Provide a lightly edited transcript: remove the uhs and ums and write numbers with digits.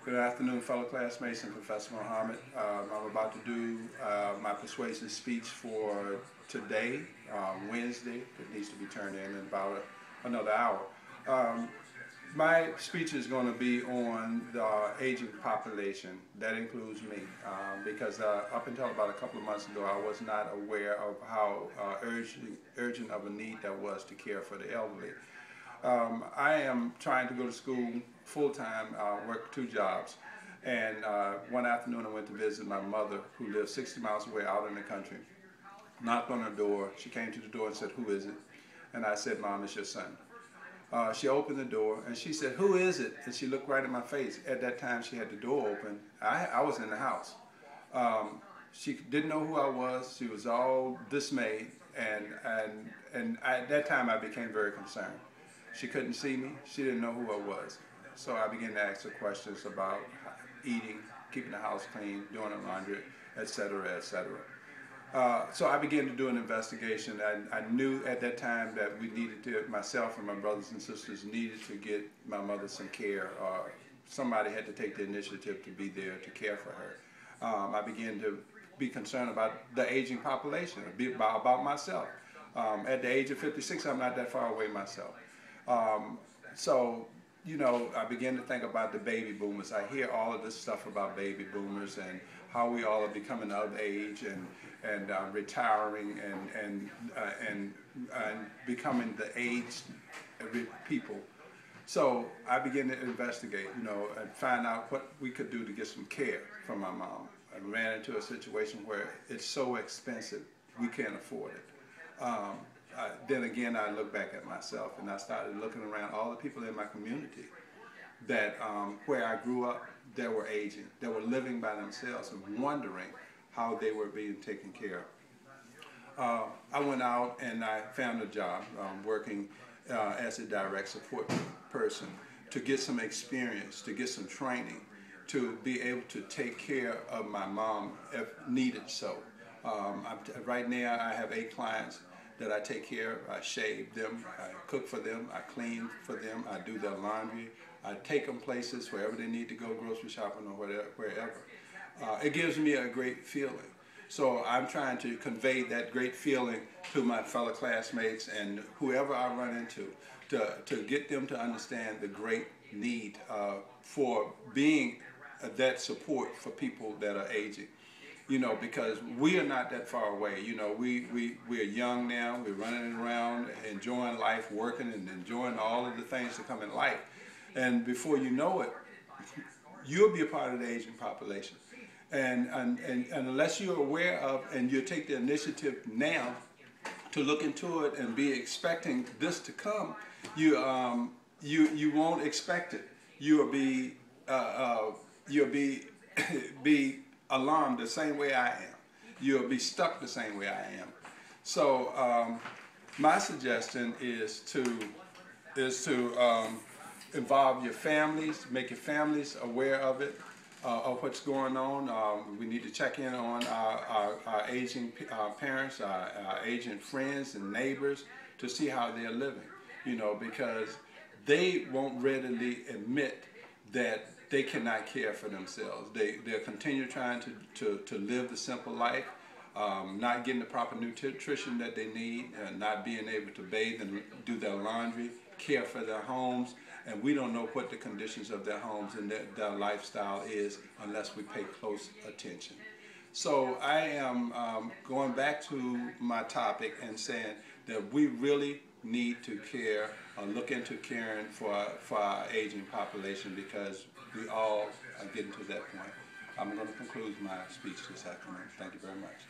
Good afternoon, fellow classmates and Professor Mohammed. I'm about to do my persuasion speech for today, Wednesday. It needs to be turned in about another hour. My speech is going to be on the aging population. That includes me, because up until about a couple of months ago, I was not aware of how urgent of a need there was to care for the elderly. I am trying to go to school full-time, work 2 jobs, and one afternoon I went to visit my mother, who lives 60 miles away out in the country. Knocked on her door. She came to the door and said, "Who is it?" And I said, "Mom, it's your son." She opened the door and she said, "Who is it?" And she looked right in my face. At that time she had the door open. I was in the house. She didn't know who I was. She was all dismayed, and at that time I became very concerned. She couldn't see me. She didn't know who I was. So I began to ask her questions about eating, keeping the house clean, doing the laundry, etc., etc. So I began to do an investigation. I knew at that time that we needed to, myself and my brothers and sisters needed to get my mother some care. Somebody had to take the initiative to be there to care for her. I began to be concerned about the aging population, about myself. At the age of 56, I'm not that far away myself. So, you know, I began to think about the baby boomers. I hear all of this stuff about baby boomers and how we all are becoming of age and retiring and becoming the aged people. So I began to investigate, you know, and find out what we could do to get some care from my mom. I ran into a situation where it's so expensive we can't afford it. Then again, I looked back at myself and I started looking around all the people in my community that where I grew up that were aging, that were living by themselves and wondering how they were being taken care of. I went out and I found a job working as a direct support person to get some experience, to get some training, to be able to take care of my mom if needed so. Right now I have 8 clients that I take care of. I shave them, I cook for them, I clean for them, I do their laundry, I take them places wherever they need to go, grocery shopping or wherever. It gives me a great feeling. So I'm trying to convey that great feeling to my fellow classmates and whoever I run into to get them to understand the great need for being that support for people that are aging. You know, because we are not that far away. You know, we're young now. We're running around, enjoying life, working, and enjoying all of the things that come in life. And before you know it, you'll be a part of the aging population. And unless you're aware of and you take the initiative now to look into it and be expecting this to come, you won't expect it. You'll be be alarmed the same way I am. You'll be stuck the same way I am. So my suggestion is to involve your families, make your families aware of it, of what's going on. We need to check in on our aging parents, our aging friends and neighbors to see how they're living. You know, because they won't readily admit that they cannot care for themselves. They'll continue trying to live the simple life, not getting the proper nutrition that they need, not being able to bathe and do their laundry, care for their homes, and we don't know what the conditions of their homes and their lifestyle is unless we pay close attention. So I am going back to my topic and saying that we really need to care, look into caring for our aging population because we all are getting to that point. I'm going to conclude my speech this afternoon. Thank you very much.